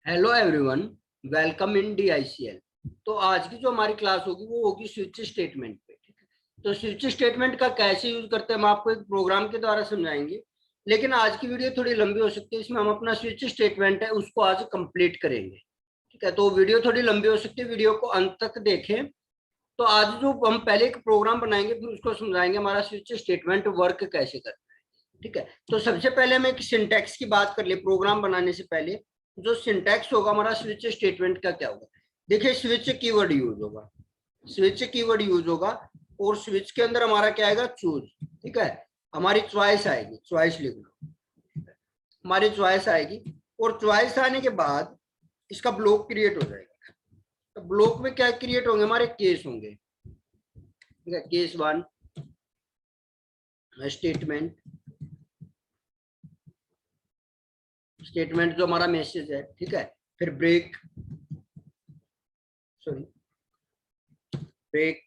Hello everyone, welcome in DICL। तो आज की जो हमारी क्लास होगी वो होगी स्विच स्टेटमेंट पे। ठीक है, तो स्विच स्टेटमेंट का कैसे यूज करते हैं हम आपको एक प्रोग्राम के द्वारा समझाएंगे। लेकिन आज की वीडियो थोड़ी लंबी हो सकती है, इसमें हम अपना स्विच स्टेटमेंट है उसको आज कंप्लीट करेंगे। ठीक है, तो वीडियो थोड़ी लंबी हो सकती है, वीडियो को अंत तक देखें। तो आज जो हम पहले एक प्रोग्राम बनाएंगे फिर उसको समझाएंगे हमारा स्विच स्टेटमेंट वर्क कैसे करता है। ठीक है, तो सबसे पहले हम एक सिंटैक्स की बात कर ले। प्रोग्राम बनाने से पहले जो सिंटैक्स होगा हमारा स्विच स्टेटमेंट का क्या होगा। देखिए, स्विच कीवर्ड यूज होगा, स्विच कीवर्ड यूज होगा और स्विच के अंदर हमारा क्या आएगा, चूज। ठीक है, हमारी चॉइस आएगी, चॉइस लिख लो, हमारी चॉइस आएगी। और चॉइस आने के बाद इसका ब्लॉक क्रिएट हो जाएगा। तो ब्लॉक में क्या क्रिएट होंगे, हमारे केस होंगे। ठीक है, केस 1 स्टेटमेंट, स्टेटमेंट जो हमारा मैसेज है। ठीक है, फिर ब्रेक, सॉरी ब्रेक,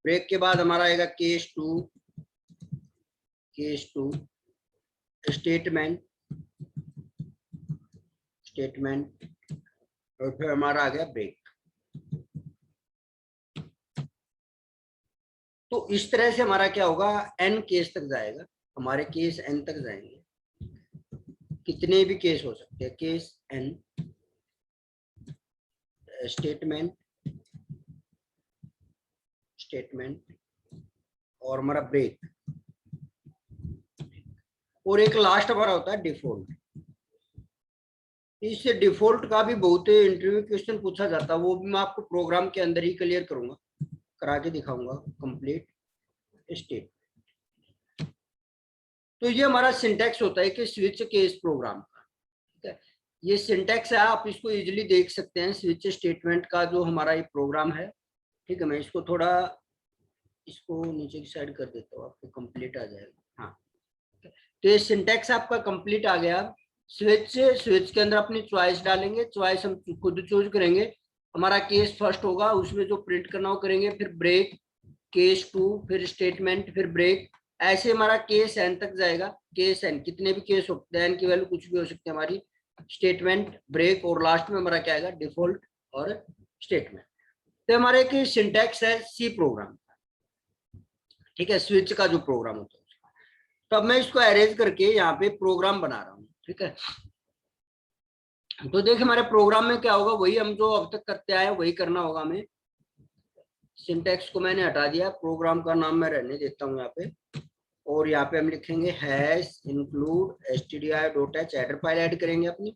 ब्रेक के बाद हमारा आएगा केस 2, केस 2 स्टेटमेंट, स्टेटमेंट और फिर हमारा आ गया ब्रेक। तो इस तरह से हमारा क्या होगा, n केस तक जाएगा, हमारे केस n तक जाएंगे। कितने भी केस हो सकते हैं, केस n, स्टेटमेंट, स्टेटमेंट और हमारा ब्रेक। और एक लास्ट हमारा होता है डिफॉल्ट। इससे डिफॉल्ट का भी बहुत इंटरव्यू क्वेश्चन पूछा जाता है, वो भी मैं आपको प्रोग्राम के अंदर ही क्लियर करूंगा, करा के दिखाऊंगा कंप्लीट स्टेट। तो ये हमारा सिंटैक्स होता है कि स्विच केस प्रोग्राम का। ठीक है, ये सिंटैक्स है, आप इसको इजीली देख सकते हैं स्विच स्टेटमेंट का जो हमारा ये प्रोग्राम है। ठीक है, मैं इसको थोड़ा इसको नीचे की साइड कर देता हूँ, आपको कंप्लीट आ जाएगा। हाँ, तो ये सिंटैक्स आपका कंप्लीट आ गया। स्विच, स्विच के अंदर अपनी चॉइस डालेंगे, चॉइस हम खुद चूज करेंगे। हमारा केस फर्स्ट होगा, उसमें जो प्रिंट करना हो करेंगे, फिर ब्रेक, केस 2, फिर स्टेटमेंट, फिर ब्रेक। ऐसे हमारा केस एन तक जाएगा। केस एन, कितने भी केस होते हैं, एन की वैल्यू कुछ भी हो सकती है हमारी। स्टेटमेंट, ब्रेक और लास्ट में हमारा क्या आएगा, डिफॉल्ट और स्टेटमेंट। तो हमारा एक सिंटैक्स है सी प्रोग्राम। ठीक है, स्विच का जो प्रोग्राम होता है। तो अब मैं इसको अरेंज करके यहाँ पे प्रोग्राम बना रहा हूँ। ठीक है, तो देखिए हमारे प्रोग्राम में क्या होगा, वही हम जो अब तक करते आए वही करना होगा हमें। सिंटैक्स को मैंने हटा दिया, प्रोग्राम का नाम मैं रहने देता हूँ यहाँ पे। और यहाँ पे हम लिखेंगे hash include stdio.h, header file add करेंगे अपनी।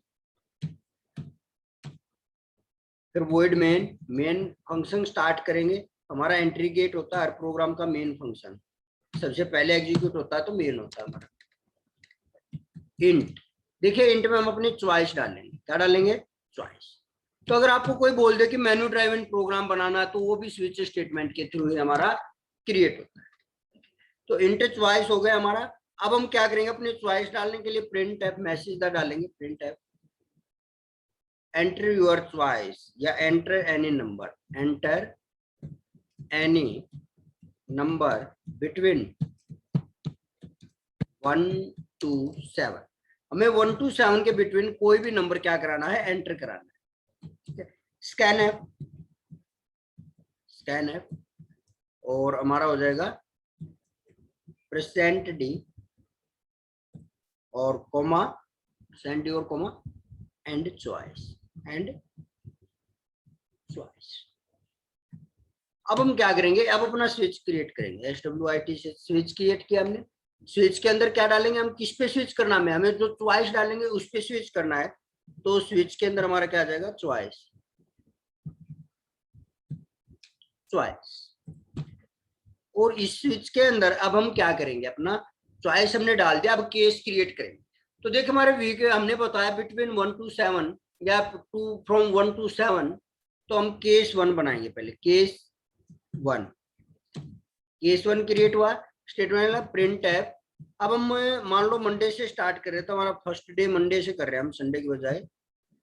फिर void main, main function start करेंगे। हमारा एंट्री गेट होता है हर प्रोग्राम का मेन फंक्शन, सबसे पहले एग्जीक्यूट होता है तो मेन होता है हमारा। इंट, देखिए इंट में हम अपनी चॉइस डालेंगे, क्या डालेंगे, चॉइस। तो अगर आपको कोई बोल दे कि मेन्यू ड्राइवन प्रोग्राम बनाना है तो वो भी स्विच स्टेटमेंट के थ्रू ही हमारा क्रिएट होता है। तो इंट चॉइस हो गया हमारा। अब हम क्या करेंगे, अपनी चॉइस डालने के लिए प्रिंट एफ मैसेज डालेंगे, printf enter your choice या enter any number, enter any number between 1 to 7। हमें 1 to 7 के बिटवीन कोई भी नंबर क्या कराना है, एंटर कराना है। ठीक है, स्कैन ऐप, स्कैन ऐप और हमारा हो जाएगा परसेंट डी और कोमा, परसेंट डी और comma and choice, and choice. अब हम क्या करेंगे, अब अपना स्विच क्रिएट करेंगे। SWIT से स्विच क्रिएट किया हमने। स्विच के अंदर क्या डालेंगे, हम किस पे स्विच करना है, हमें जो चॉइस डालेंगे उस पे स्विच करना है। तो स्विच के अंदर हमारा क्या आ जाएगा, चॉइस, चॉइस। और इस स्विच के अंदर अब हम क्या करेंगे, अपना चॉइस हमने डाल दिया, अब केस क्रिएट करेंगे। तो देखिए हमारे वीक हमने बताया बिटवीन 1 to 7 या फ्रॉम 1 to 7। तो हम केस 1 बनाएंगे पहले, केस 1, केस 1 क्रिएट हुआ। Statement print F. अब हम मान लो मंडे से स्टार्ट कर रहे हैं, तो हमारा फर्स्ट डे मंडे से कर रहे हैं हम, संडे की बजाय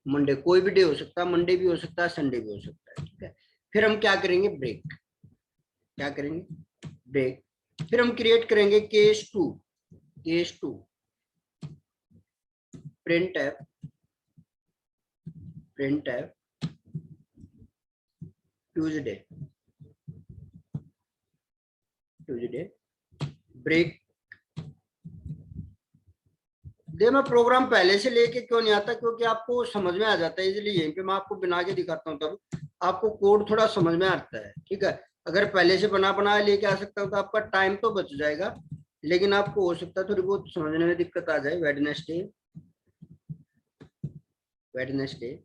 मंडे। कोई भी डे हो सकता है, मंडे भी हो सकता है, संडे भी हो सकता है। ठीक है, फिर हम क्या करेंगे, ब्रेक, क्या करेंगे, ब्रेक। फिर हम क्रिएट करेंगे case 2, case 2 print F print है ट्यूजडे ब्रेक। दे मैं प्रोग्राम पहले से लेके क्यों नहीं आता, क्योंकि आपको समझ में आ जाता है इजीली। यहीं पे मैं आपको बना के दिखाता हूँ, तब आपको कोड थोड़ा समझ में आता है। ठीक है, अगर पहले से बना लेके आ सकता हूँ तो आपका टाइम तो बच जाएगा, लेकिन आपको हो सकता है थोड़ी बहुत समझने में दिक्कत आ जाए। वेडनेसडे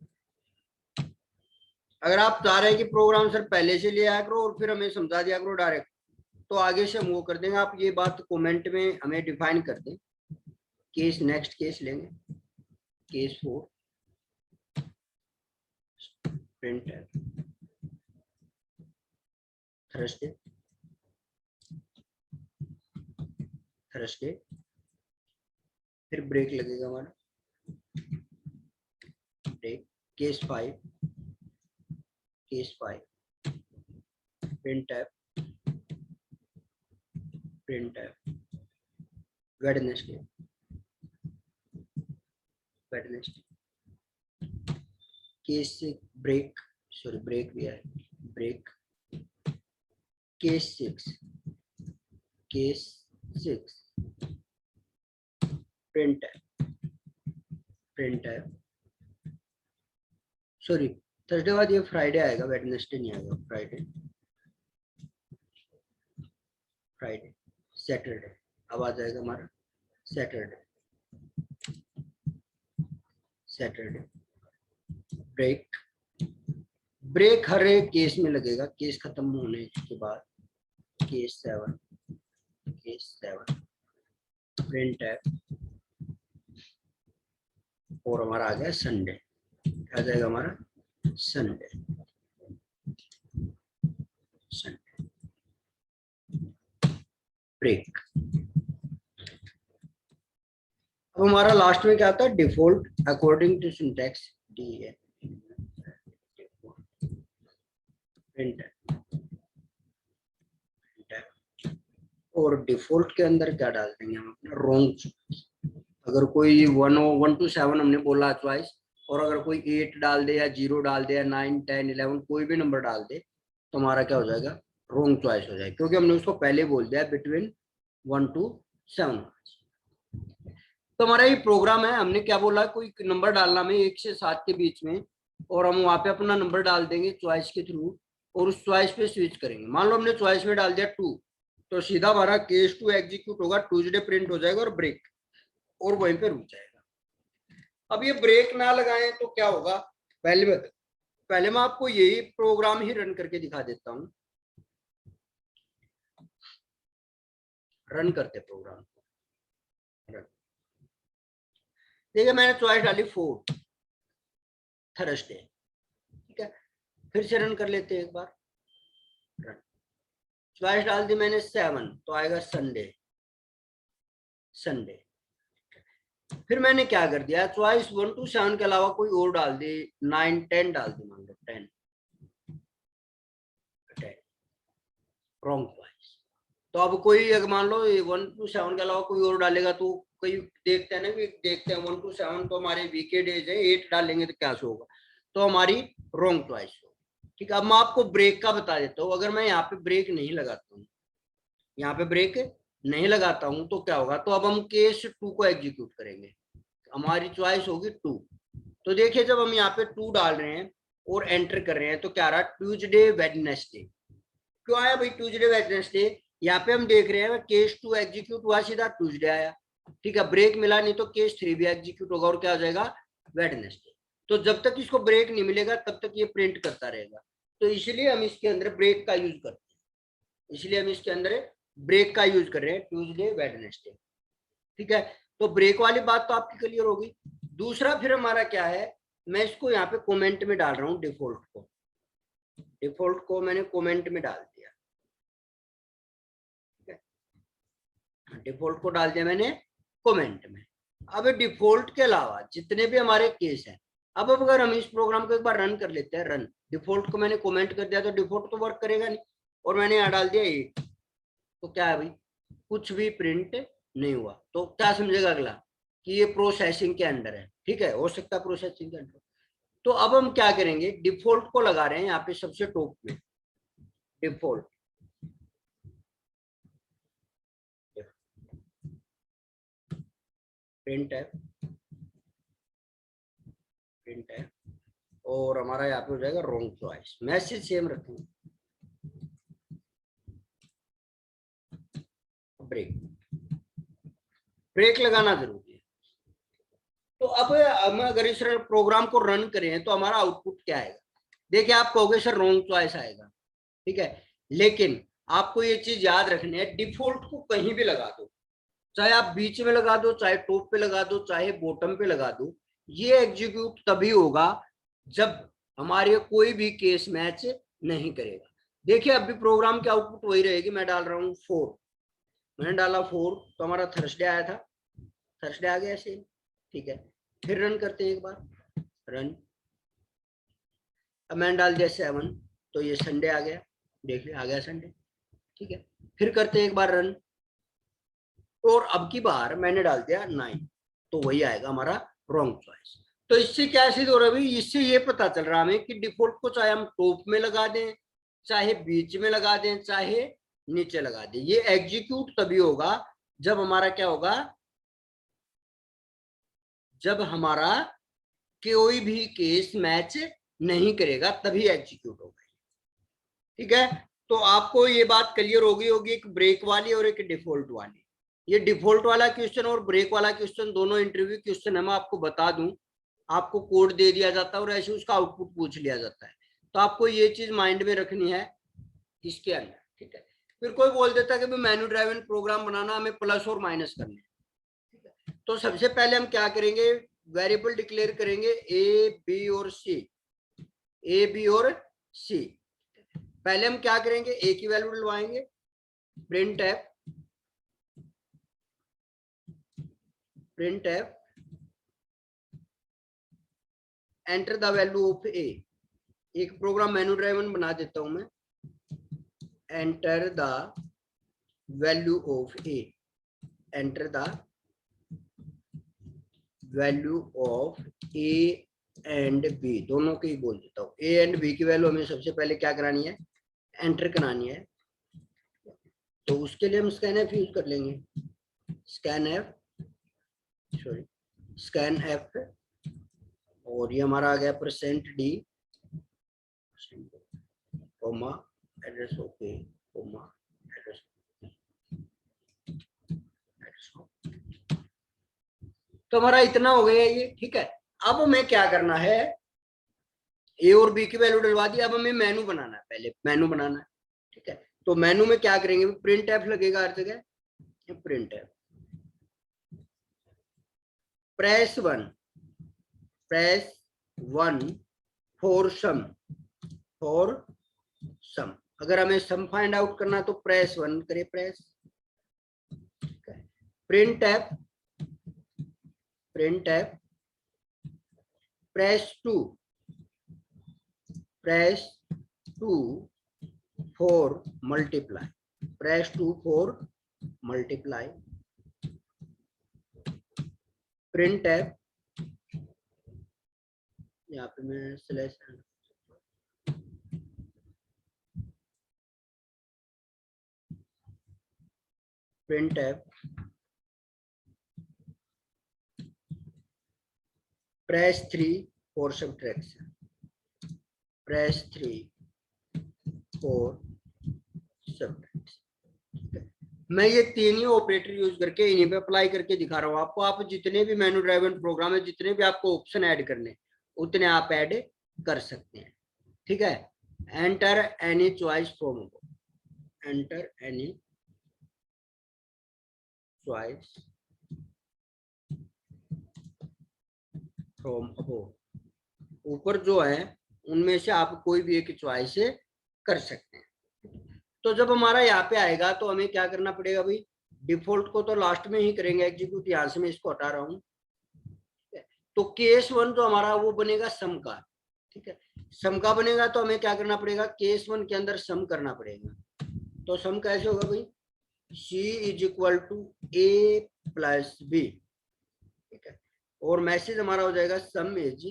अगर आप चाह रहे हैं कि प्रोग्राम सर पहले से ले आया करो और फिर हमें समझा दिया करो डायरेक्ट, तो आगे से हम वो कर देंगे। आप ये बात कमेंट में हमें डिफाइन कर दें। केस नेक्स्ट केस लेंगे, केस 4 प्रिंट है थर्सडे फिर ब्रेक लगेगा हमारा, ब्रेक। केस 5 प्रिंट है वेडनेसडे केस 6 ब्रेक भी है, ब्रेक। केस 6 प्रिंट है सॉरी थर्सडे बाद ये फ्राइडे आएगा, वेडनेसडे नहीं आएगा। फ्राइडे सैटरडे अब आ जाएगा हमारा सैटरडे ब्रेक हर एक केस में लगेगा, केस खत्म होने के बाद। केस 7 प्रिंट है और हमारा आ गया संडे, आ जाएगा हमारा संडे ब्रेक। अब हमारा लास्ट में क्या आता है, default according to syntax D print और डिफॉल्ट के अंदर क्या डाल देंगे हम अपना रॉन्ग। अगर कोई 1 to 7 हमने बोला चॉइस, और अगर कोई 8 डाल दे या 0 डाल दे या 9, 10, 11 कोई भी नंबर डाल दे तो हमारा क्या हो जाएगा, रॉन्ग चॉइस हो जाएगा, क्योंकि हमने उसको पहले बोल दिया बिटवीन 1 to 7। तो हमारा ये प्रोग्राम है, हमने क्या बोला, कोई नंबर डालना में 1 से 7 के बीच में, और हम वहां पे अपना नंबर डाल देंगे चॉइस के थ्रू, और उस चॉइस पे स्विच करेंगे। मान लो हमने चॉइस में डाल दिया 2, तो सीधा हमारा केस 2 एग्जीक्यूट होगा, ट्यूजडे प्रिंट हो जाएगा और ब्रेक, और वहीं पे रुक जाएगा। अब ये ब्रेक ना लगाएं तो क्या होगा, पहले मैं आपको यही प्रोग्राम ही रन करके दिखा देता हूं। रन करते प्रोग्राम को, देखिए मैंने चॉइस डाली 4 थर्सडे, ठीक है। फिर से रन कर लेते हैं एक बार, रन। चॉइस डाल दी मैंने 7, तो आएगा संडे। फिर मैंने क्या कर दिया, चॉइस 1 to 7 के अलावा कोई और डाल दी, 9, 10 डाल दी, मान लो 10 रॉन्ग चॉइस। तो अब कोई अगर मान लो 1 to 7 के अलावा कोई और डालेगा तो कोई देखते हैं ना, कि देखते हैं 1 to 7 तो हमारे वीके डेज है, 8 डालेंगे तो क्या होगा, तो हमारी रॉन्ग चॉइस होगी। ठीक है, अब मैं आपको ब्रेक का बता देता हूँ। अगर मैं यहाँ पे ब्रेक नहीं लगाता हूँ, तो क्या होगा, तो अब हम केस 2 को एग्जीक्यूट करेंगे, हमारी चॉइस होगी 2। तो देखिए जब हम यहाँ पे 2 डाल रहे हैं और एंटर कर रहे हैं तो क्या रहा, ट्यूजडे वेडनेसडे। क्यों आया भाई ट्यूजडे वेडनेसडे, यहाँ पे हम देख रहे हैं केस 2 एग्जीक्यूट हुआ, सीधा ट्यूजडे आया। ठीक है, ब्रेक मिला नहीं तो केस 3 भी एग्जीक्यूट होगा और क्या हो जाएगा, वेडनेसडे। तो जब तक इसको ब्रेक नहीं मिलेगा तब तक ये प्रिंट करता रहेगा। तो इसलिए हम इसके अंदर ब्रेक का यूज करते हैं, ट्यूजडे वेडनेसडे। ठीक है, तो ब्रेक वाली बात तो आपकी क्लियर होगी। दूसरा फिर हमारा क्या है, मैं इसको यहाँ पे कमेंट में डाल रहा हूँ, डिफॉल्ट को मैंने कमेंट में डाल दिया। डिफॉल्ट को डाल दिया मैंने कमेंट में। अब डिफॉल्ट के अलावा जितने भी हमारे केस हैं, अब अगर हम इस प्रोग्राम को एक बार रन कर लेते हैं, रन। डिफॉल्ट को मैंने कमेंट कर दिया तो डिफॉल्ट तो वर्क करेगा नहीं, और मैंने यहाँ डाल दिया 8, तो क्या है भाई, कुछ भी प्रिंट नहीं हुआ। तो क्या समझेगा अगला, कि ये प्रोसेसिंग के अंडर है। ठीक है, हो सकता है प्रोसेसिंग के अंडर। तो अब हम क्या करेंगे, डिफॉल्ट को लगा रहे हैं यहाँ पे सबसे टॉप में, डिफॉल्ट प्रिंट है, प्रिंट है, और हमारा यहाँ पे हो जाएगा रॉन्ग चॉइस। मैसेज सेम रखेंगे, ब्रेक, ब्रेक लगाना जरूरी है। तो अब हम अगर इस प्रोग्राम को रन करें तो हमारा आउटपुट क्या आएगा, देखिए आप कहोगे सर रॉन्ग चॉइस आएगा, ठीक है, लेकिन आपको ये चीज याद रखनी है, डिफॉल्ट को कहीं भी लगा दो, चाहे आप बीच में लगा दो, चाहे टॉप पे लगा दो, चाहे बॉटम पे लगा दो, ये एग्जीक्यूट तभी होगा जब हमारे कोई भी केस मैच नहीं करेगा। देखिए अभी प्रोग्राम की आउटपुट वही रहेगी, मैं डाल रहा हूँ 4, मैंने डाला 4 तो हमारा थर्सडे आया था, थर्सडे आ गया सेम, ठीक है। फिर रन करते हैं एक बार, रन, अब मैंने डाल दिया 7 तो ये संडे आ गया, देख लिया आ गया संडे, ठीक है। फिर करते हैं एक बार रन, और अब की बार मैंने डाल दिया 9 तो वही आएगा हमारा रॉन्ग चॉइस। तो इससे क्या सिद्ध हो रहा है भाई, इससे ये पता चल रहा है हमें कि डिफॉल्ट को चाहे हम टॉप में लगा दें, चाहे बीच में लगा दें, चाहे नीचे लगा दें, ये एग्जीक्यूट तभी होगा जब हमारा क्या होगा, जब हमारा कोई भी केस मैच नहीं करेगा तभी एग्जीक्यूट होगा, ठीक है। तो आपको ये बात क्लियर होगी एक ब्रेक वाली और एक डिफॉल्ट वाली। ये डिफॉल्ट वाला क्वेश्चन और ब्रेक वाला क्वेश्चन दोनों इंटरव्यू क्वेश्चन है, मैं आपको बता दूं, आपको कोड दे दिया जाता है और ऐसे उसका आउटपुट पूछ लिया जाता है, तो आपको ये चीज माइंड में रखनी है इसके अंदर, ठीक है। फिर कोई बोल देता है कि मेन्यू ड्राइवन प्रोग्राम बनाना हमें प्लस और माइनस करने, ठीक है। तो सबसे पहले हम क्या करेंगे, वेरिएबल डिक्लेयर करेंगे ए बी और सी, ए बी और सी। पहले हम क्या करेंगे, ए की वैल्यू डलवाएंगे, printf, printf enter the value of A, एक प्रोग्राम मेन्यू ड्राइवन बना देता हूं मैं, enter the value of A, enter the value of A and B, दोनों की ही बोल देता हूँ। ए एंड बी की वैल्यू हमें सबसे पहले क्या करानी है, एंटर करानी है, तो उसके लिए हम स्कैन एफ यूज कर लेंगे, scan F, sorry scan F, और ये हमारा आ गया %d, comma address okay, comma address, तो हमारा इतना हो गया ये, ठीक है। अब हमें क्या करना है, ए और बी की वैल्यू डलवा दी, अब हमें मेनू बनाना है, पहले मेनू बनाना है, ठीक है। तो मेनू में क्या करेंगे, प्रिंट एफ लगेगा हर जगह, print F, press 1, press 1 for sum, for sum, अगर हमें सम फाइंड आउट करना तो प्रेस 1 करे, press, print F, print F, press 2, press 2 for multiply, press 2 for multiply, print F, यहाँ पे मैं slash, print F, press 3 for subtraction, press 3 for subtraction. मैं ये तीन ही ऑपरेटर यूज करके इन्हीं पे अप्लाई करके दिखा रहा हूँ आपको। आप जितने भी मेन्यू ड्राइवन प्रोग्राम है, जितने भी आपको ऑप्शन ऐड करने उतने आप ऐड कर सकते हैं, ठीक है। Enter any choice from above, enter any choice from above, ऊपर जो है उनमें से आप कोई भी एक चॉइस कर सकते हैं। तो जब हमारा यहाँ पे आएगा तो हमें क्या करना पड़ेगा भाई, डिफॉल्ट को तो लास्ट में ही करेंगे एग्जीक्यूट, यहाँ से मैं इसको हटा रहा हूँ। तो केस 1 जो हमारा वो बनेगा सम का, ठीक है। सम का बनेगा तो हमें क्या करना पड़ेगा, केस 1 के अंदर सम करना पड़ेगा। तो सम कैसे होगा भाई, C is equal to A plus B, ठीक है। और मैसेज हमारा हो जाएगा sum is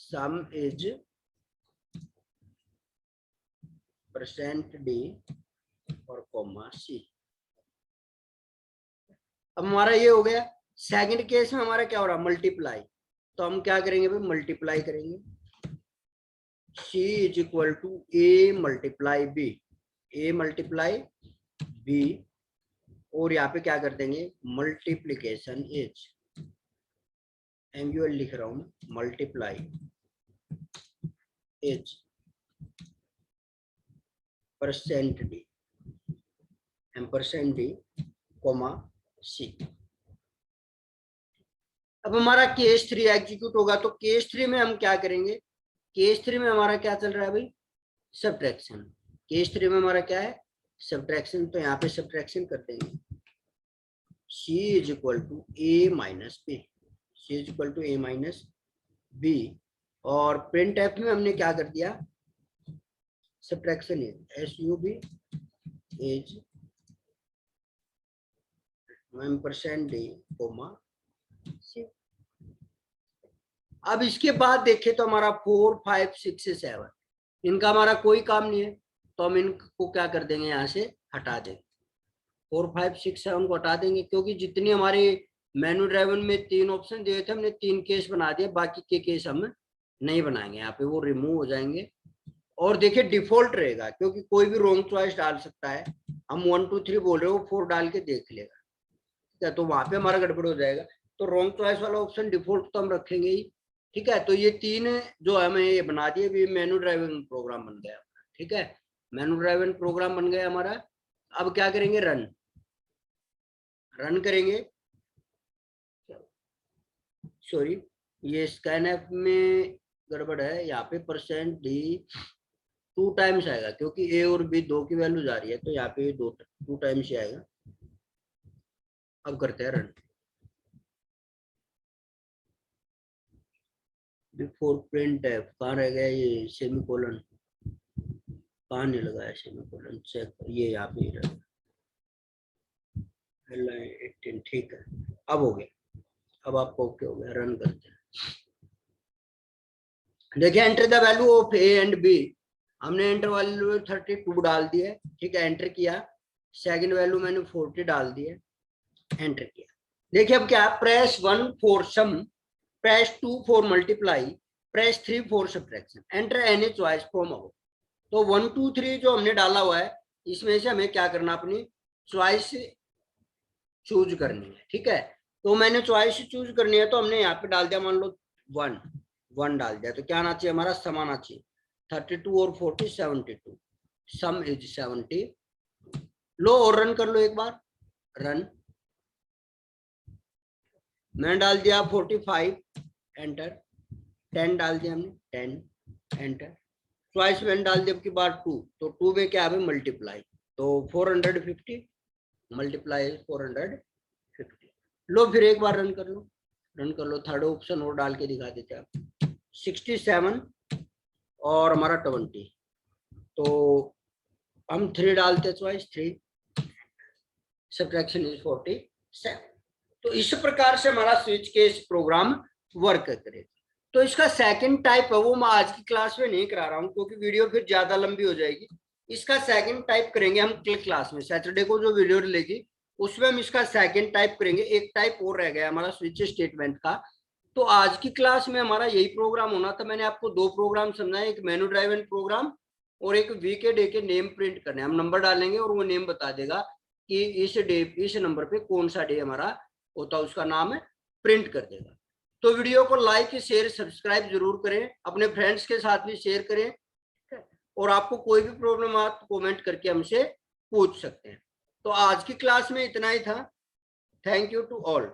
sum is percent D और कॉमा सी। अब हमारा ये हो गया। सेकंड केस में हमारा क्या हो रहा है, मल्टीप्लाई। तो हम क्या करेंगे भाई, मल्टीप्लाई करेंगे। C is equal to A multiply B, A multiply B, और यहाँ पे क्या कर देंगे, मल्टीप्लीकेशन इज, एमयूएल लिख रहा हूं, multiply is percent D, percent D comma C. अब हमारा केस 3 एग्जीक्यूट होगा। तो केस 3 में हम क्या करेंगे, केस 3 में हमारा क्या चल रहा है भाई, सब्ट्रैक्शन। केस 3 में हमारा क्या है, सब्ट्रैक्शन। तो यहाँ पे सब्ट्रैक्शन कर देंगे, C is equal to A minus B, C is equal to A minus B. और प्रिंट एफ में हमने क्या कर दिया, subtraction is SUB is % D comma C. अब इसके बाद देखें तो हमारा 4, 5, 6, 7 इनका हमारा कोई काम नहीं है, तो हम इनको क्या कर देंगे, यहाँ से हटा देंगे। 4, 5, 6, 7 को हटा देंगे, क्योंकि जितनी हमारे मेनू ड्राइवन में 3 ऑप्शन दिए थे हमने 3 केस बना दिए, बाकी के केस हम नहीं बनाएंगे, यहाँ पे वो रिमूव हो जाएंगे। और देखिए डिफॉल्ट रहेगा, क्योंकि कोई भी रॉन्ग चॉइस डाल सकता है। हम 1, 2, 3 बोल रहे हो, 4 डाल के देख लेगा, ठीक है, तो वहां पे हमारा गड़बड़ हो जाएगा। तो रॉन्ग चॉइस वाला ऑप्शन डिफॉल्ट तो हम रखेंगे ही, ठीक है। तो ये 3 जो हमें ये बना दिए, भी मेनू ड्राइवन प्रोग्राम बन गया, ठीक है, मेनू ड्राइवन प्रोग्राम बन गया हमारा। अब क्या करेंगे, रन करेंगे। सॉरी, ये स्कैनएफ में गड़बड़ है, यहाँ पे %d 2 टाइम्स आएगा, क्योंकि ए और बी 2 की वैल्यू जा रही है, तो यहाँ पे 2 टाइम्स ही आएगा। अब करते हैं रन। बिफोर प्रिंट एफ कहाँ रह गया, ये सेमीकोलन कहाँ नहीं लगाया, सेमीकोलन चेक, ये यहाँ पे रह गया 18, ठीक है, अब हो गया। अब आपको ओके हो गया, रन करते हैं। देखिए enter the value of A and B, हमने एंटर वैल्यू 32 डाल दी है, ठीक है, एंटर किया। सेकंड वैल्यू मैंने 40 डाल दी है, एंटर किया। देखिए अब क्या, press 1 for sum, press 2 for multiply, press 3 for subtraction, enter any choice from above. तो 1, 2, 3 जो हमने डाला हुआ है, इसमें से हमें क्या करना, अपनी चॉइस चूज करनी है, ठीक है। तो मैंने चॉइस चूज करनी है, तो हमने यहाँ पे डाल दिया, मान लो 1 डाल दिया, तो क्या आना चाहिए हमारा, सम आना चाहिए। 32 और 40 72, सम इज 70। लो और रन कर लो एक बार, रन। मैंने डाल दिया 45, एंटर। 10 डाल दिया हमने, 10, एंटर। चॉइस मैंने डाल दिया की बार 2, तो 2 में क्या है, मल्टीप्लाई, तो 450 मल्टीप्लाई 450। लो फिर एक बार रन कर लो, थर्ड ऑप्शन और डाल के दिखा देते आप, 67 और हमारा 20, तो हम 3 डालते, चॉइस 3, सब्ट्रैक्शन इज 47। तो इस प्रकार से हमारा स्विच केस प्रोग्राम वर्क करेगा। तो इसका सेकंड टाइप है, वो मैं आज की क्लास में नहीं करा रहा हूँ, क्योंकि वीडियो फिर ज्यादा लंबी हो जाएगी। इसका सेकंड टाइप करेंगे हम क्लास में, सैटरडे को जो वीडियो लेगी उसमें हम इसका सेकंड टाइप करेंगे। एक टाइप और रह गया हमारा स्विच स्टेटमेंट का। तो आज की क्लास में हमारा यही प्रोग्राम होना था। मैंने आपको 2 प्रोग्राम समझाए, एक मेनू ड्राइवन प्रोग्राम और एक वीक के डे के नेम प्रिंट करने। हम नंबर डालेंगे और वो नेम बता देगा कि इस डे, इस नंबर पे कौन सा डे हमारा होता है, उसका नाम है, प्रिंट कर देगा। तो वीडियो को लाइक, शेयर, सब्सक्राइब जरूर करें, अपने फ्रेंड्स के साथ भी शेयर करें, और आपको कोई भी प्रॉब्लम आप कमेंट करके हमसे पूछ सकते हैं। तो आज की क्लास में इतना ही था। Thank you to all.